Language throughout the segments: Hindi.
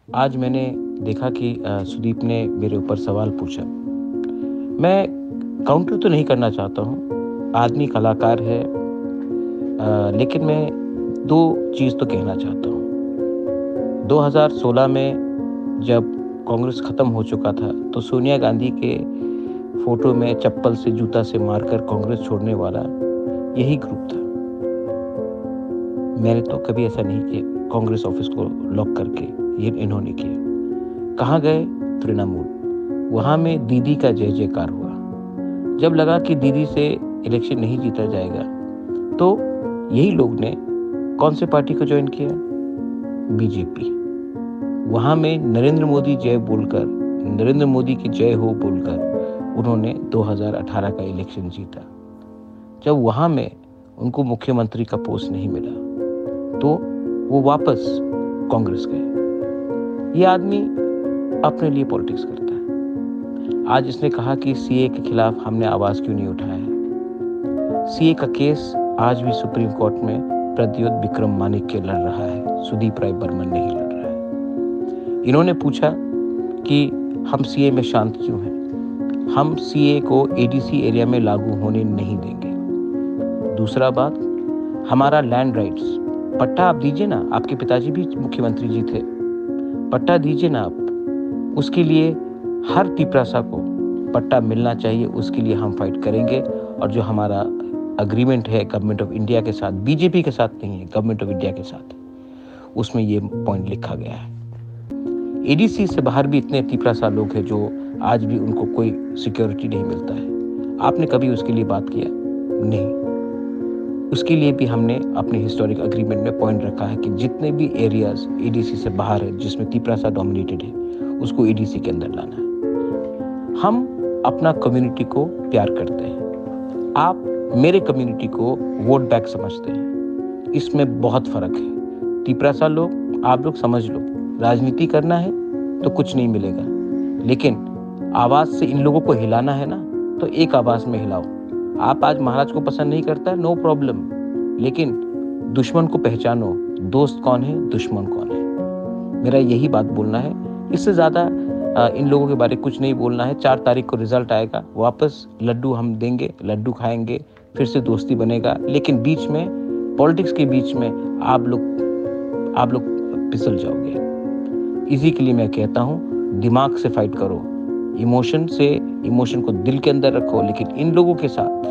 आज मैंने देखा कि सुदीप ने मेरे ऊपर सवाल पूछा। मैं काउंटर तो नहीं करना चाहता हूँ, आदमी कलाकार है, लेकिन मैं 2 चीज़ तो कहना चाहता हूँ। 2016 में जब कांग्रेस खत्म हो चुका था, तो सोनिया गांधी के फ़ोटो में चप्पल से, जूता से मारकर कांग्रेस छोड़ने वाला यही ग्रुप था। मैंने तो कभी ऐसा नहीं किया, कांग्रेस ऑफिस को लॉक करके ये इन्होंने किया। कहाँ गए? तृणमूल। वहाँ में दीदी का जय जयकार हुआ। जब लगा कि दीदी से इलेक्शन नहीं जीता जाएगा, तो यही लोग ने कौन से पार्टी को ज्वाइन किया? बीजेपी। वहाँ में नरेंद्र मोदी जय बोलकर, नरेंद्र मोदी की जय हो बोलकर उन्होंने 2018 का इलेक्शन जीता। जब वहाँ में उनको मुख्यमंत्री का पोस्ट नहीं मिला, तो वो वापस कांग्रेस गए। ये आदमी अपने लिए पॉलिटिक्स करता है। आज इसने कहा कि सीए के खिलाफ हमने आवाज क्यों नहीं उठाया है। सीए का केस आज भी सुप्रीम कोर्ट में प्रद्योत विक्रम माणिक्य लड़ रहा है, सुदीप राय बर्मन नहीं लड़ रहा है। इन्होंने पूछा कि हम सीए में शांत क्यों हैं। हम सीए को एडीसी एरिया में लागू होने नहीं देंगे। दूसरा बात, हमारा लैंड राइट्स, पट्टा आप दीजिए ना, आपके पिताजी भी मुख्यमंत्री जी थे, पट्टा दीजिए ना आप। उसके लिए हर तिपरासा को पट्टा मिलना चाहिए, उसके लिए हम फाइट करेंगे। और जो हमारा अग्रीमेंट है गवर्नमेंट ऑफ इंडिया के साथ, बीजेपी के साथ नहीं है, गवर्नमेंट ऑफ इंडिया के साथ, उसमें ये पॉइंट लिखा गया है। एडीसी से बाहर भी इतने तिपरासा लोग हैं जो आज भी उनको कोई सिक्योरिटी नहीं मिलता है। आपने कभी उसके लिए बात किया? नहीं। उसके लिए भी हमने अपने हिस्टोरिक अग्रीमेंट में पॉइंट रखा है कि जितने भी एरियाज एडीसी से बाहर है, जिसमें तिपरासा डोमिनेटेड है, उसको एडीसी के अंदर लाना है। हम अपना कम्युनिटी को प्यार करते हैं, आप मेरे कम्युनिटी को वोट बैंक समझते हैं। इसमें बहुत फर्क है। तिपरासा लोग, आप लोग समझ लो, राजनीति करना है तो कुछ नहीं मिलेगा, लेकिन आवाज से इन लोगों को हिलाना है ना, तो एक आवाज में हिलाओ। आप आज महाराज को पसंद नहीं करता, नो प्रॉब्लम, लेकिन दुश्मन को पहचानो, दोस्त कौन है, दुश्मन कौन है। मेरा यही बात बोलना है। इससे ज्यादा इन लोगों के बारे में कुछ नहीं बोलना है। 4 तारीख को रिजल्ट आएगा, वापस लड्डू हम देंगे, लड्डू खाएंगे, फिर से दोस्ती बनेगा। लेकिन बीच में, पॉलिटिक्स के बीच में आप लोग फिसल जाओगे। इसी के लिए मैं कहता हूँ, दिमाग से फाइट करो, इमोशन को दिल के अंदर रखो। लेकिन इन लोगों के साथ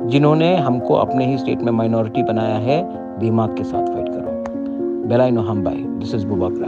जिन्होंने हमको अपने ही स्टेट में माइनॉरिटी बनाया है, दिमाग के साथ फाइट करो। बेलाइनो हम बाय, दिस इज बुबाकरा।